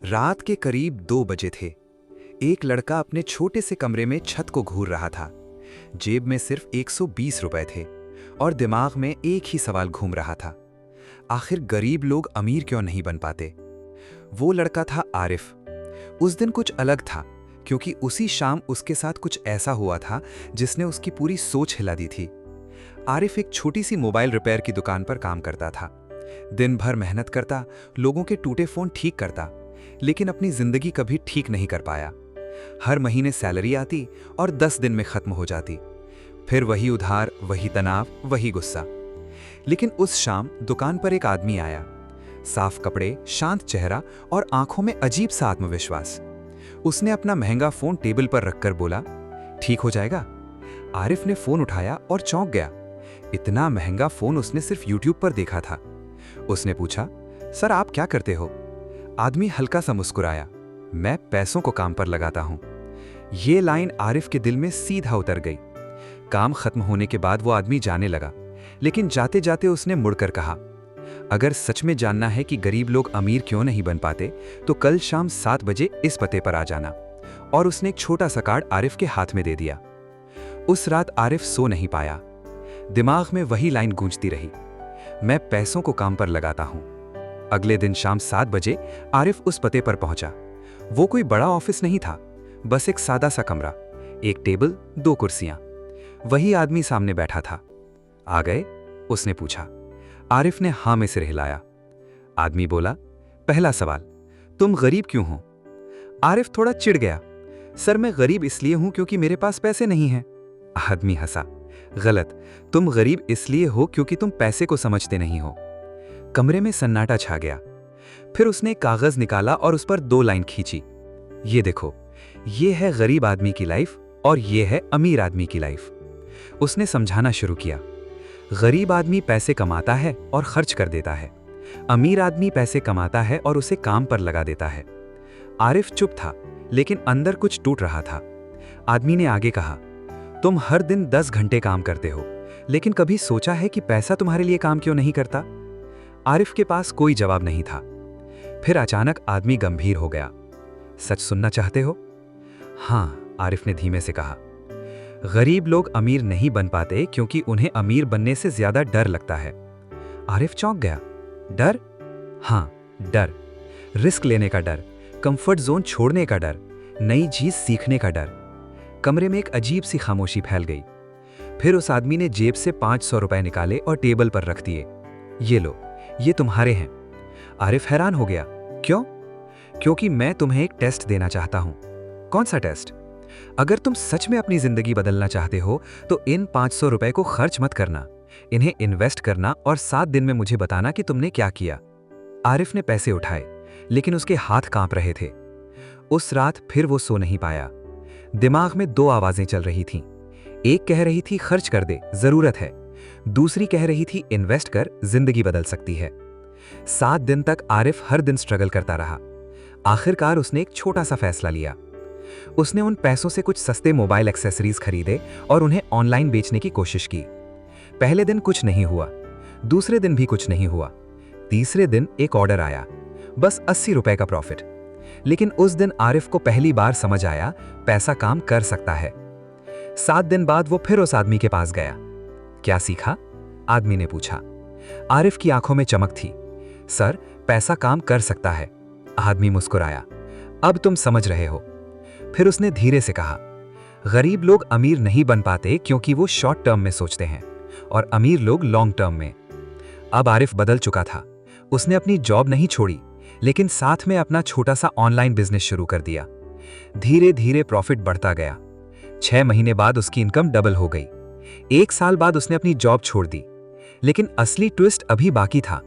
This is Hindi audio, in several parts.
रात के करीब 2 बजे थे। एक लड़का अपने छोटे से कमरे में छत को घूर रहा था। जेब में सिर्फ 120 रुपए थे और दिमाग में एक ही सवाल घूम रहा था, आखिर गरीब लोग अमीर क्यों नहीं बन पाते। वो लड़का था आरिफ। उस दिन कुछ अलग था, क्योंकि उसी शाम उसके साथ कुछ ऐसा हुआ था जिसने उसकी पूरी सोच हिला दी थी। आरिफ एक छोटी सी मोबाइल रिपेयर की दुकान पर काम करता था। दिन भर मेहनत करता, लोगों के टूटे फोन ठीक करता, लेकिन अपनी जिंदगी कभी ठीक नहीं कर पाया। हर महीने सैलरी आती और 10 दिन में खत्म हो जाती। फिर वही उधार, वही तनाव, वही गुस्सा। लेकिन उस शाम दुकान पर एक आदमी आया। साफ कपड़े, शांत चेहरा और आंखों में अजीब सा आत्मविश्वास। उसने अपना महंगा फोन टेबल पर रखकर बोला, ठीक हो जाएगा। आरिफ ने फोन उठाया और चौंक गया। इतना महंगा फोन उसने सिर्फ यूट्यूब पर देखा था। उसने पूछा, सर आप क्या करते हो? आदमी हल्का सा मुस्कुराया, मैं पैसों को काम पर लगाता हूं। ये लाइन आरिफ के दिल में सीधा उतर गई। काम खत्म होने के बाद वो आदमी जाने लगा, लेकिन जाते जाते उसने मुड़कर कहा, अगर सच में जानना है कि गरीब लोग अमीर क्यों नहीं बन पाते, तो कल शाम 7 बजे इस पते पर आ जाना। और उसने एक छोटा सा कार्ड आरिफ के हाथ में दे दिया। उस रात आरिफ सो नहीं पाया। दिमाग में वही लाइन गूंजती रही, मैं पैसों को काम पर लगाता हूं। अगले दिन शाम 7 बजे आरिफ उस पते पर पहुंचा। वो कोई बड़ा ऑफिस नहीं था, बस एक सादा सा कमरा, एक टेबल, 2 कुर्सियां। वही आदमी सामने बैठा था। आ गए? उसने पूछा। आरिफ ने हां में सिर हिलाया। आदमी बोला, पहला सवाल, तुम गरीब क्यों हो? आरिफ थोड़ा चिढ़ गया, सर मैं गरीब इसलिए हूं क्योंकि मेरे पास पैसे नहीं हैं। आदमी हंसा, गलत, तुम गरीब इसलिए हो क्योंकि तुम पैसे को समझते नहीं हो। कमरे में सन्नाटा छा गया। फिर उसने एक कागज निकाला और उस पर 2 लाइन खींची। ये देखो, ये है गरीब आदमी की लाइफ और ये है अमीर आदमी की लाइफ। उसने समझाना शुरू किया, गरीब आदमी पैसे कमाता है और खर्च कर देता है, अमीर आदमी पैसे कमाता है और उसे काम पर लगा देता है। आरिफ चुप था, लेकिन अंदर कुछ टूट रहा था। आदमी ने आगे कहा, तुम हर दिन 10 घंटे काम करते हो, लेकिन कभी सोचा है कि पैसा तुम्हारे लिए काम क्यों नहीं करता? आरिफ के पास कोई जवाब नहीं था। फिर अचानक आदमी गंभीर हो गया, सच सुनना चाहते हो? हां, आरिफ ने धीमे से कहा, गरीब लोग अमीर नहीं बन पाते क्योंकि उन्हें अमीर बनने से ज्यादा डर लगता है। आरिफ चौंक गया, डर? हां, डर, रिस्क लेने का डर, कंफर्ट जोन छोड़ने का डर, नई चीज सीखने का डर। कमरे में एक अजीब सी खामोशी फैल गई। फिर उस आदमी ने जेब से 500 रुपए निकाले और टेबल पर रख दिए। ये लो, ये तुम्हारे हैं। आरिफ हैरान हो गया, क्यों? क्योंकि मैं तुम्हें एक टेस्ट देना चाहता हूं। कौन सा टेस्ट? अगर तुम सच में अपनी जिंदगी बदलना चाहते हो तो इन 500 रुपए को खर्च मत करना, इन्हें इन्वेस्ट करना और 7 दिन में मुझे बताना कि तुमने क्या किया। आरिफ ने पैसे उठाए, लेकिन उसके हाथ कांप रहे थे। उस रात फिर वो सो नहीं पाया। दिमाग में 2 आवाजें चल रही थीं। एक कह रही थी खर्च कर दे, जरूरत है। दूसरी कह रही थी इन्वेस्ट कर, जिंदगी बदल सकती है। 7 दिन तक आरिफ हर दिन स्ट्रगल करता रहा। आखिरकार उसने एक छोटा सा फैसला लिया। उसने उन पैसों से कुछ सस्ते मोबाइल एक्सेसरीज खरीदे और उन्हें ऑनलाइन बेचने की कोशिश की। पहले दिन कुछ नहीं हुआ, दूसरे दिन भी कुछ नहीं हुआ, तीसरे दिन एक ऑर्डर आया, बस 80 रुपए का प्रॉफिट। लेकिन उस दिन आरिफ को पहली बार समझ आया, पैसा काम कर सकता है। 7 दिन बाद वो फिर उस आदमी के पास गया। क्या सीखा? आदमी ने पूछा। आरिफ की आंखों में चमक थी। सर, पैसा काम कर सकता है। आदमी मुस्कुराया, अब तुम समझ रहे हो। फिर उसने धीरे से कहा, गरीब लोग अमीर नहीं बन पाते क्योंकि वो शॉर्ट टर्म में सोचते हैं और अमीर लोग लॉन्ग टर्म में। अब आरिफ बदल चुका था। उसने अपनी जॉब नहीं छोड़ी, लेकिन साथ में अपना छोटा सा ऑनलाइन बिजनेस शुरू कर दिया। धीरे धीरे प्रॉफिट बढ़ता गया। 6 महीने बाद उसकी इनकम डबल हो गई। 1 साल बाद उसने अपनी जॉब छोड़ दी। लेकिन असली ट्विस्ट अभी बाकी था।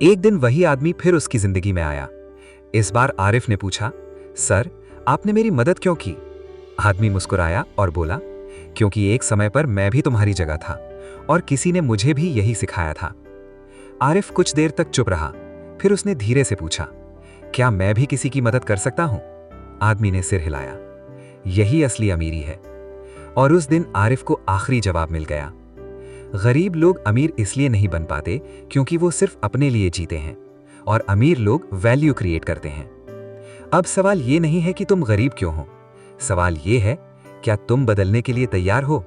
एक दिन वही आदमी फिर उसकी जिंदगी में आया। इस बार आरिफ ने पूछा, सर आपने मेरी मदद क्यों की? आदमी मुस्कुराया और बोला, क्योंकि एक समय पर मैं भी तुम्हारी जगह था और किसी ने मुझे भी यही सिखाया था। आरिफ कुछ देर तक चुप रहा। फिर उसने धीरे से पूछा, क्या मैं भी किसी की मदद कर सकता हूं? आदमी ने सिर हिलाया। यही असली अमीरी है। और उस दिन आरिफ को आखिरी जवाब मिल गया। गरीब लोग अमीर इसलिए नहीं बन पाते क्योंकि वो सिर्फ अपने लिए जीते हैं और अमीर लोग वैल्यू क्रिएट करते हैं। अब सवाल ये नहीं है कि तुम गरीब क्यों हो, सवाल ये है, क्या तुम बदलने के लिए तैयार हो?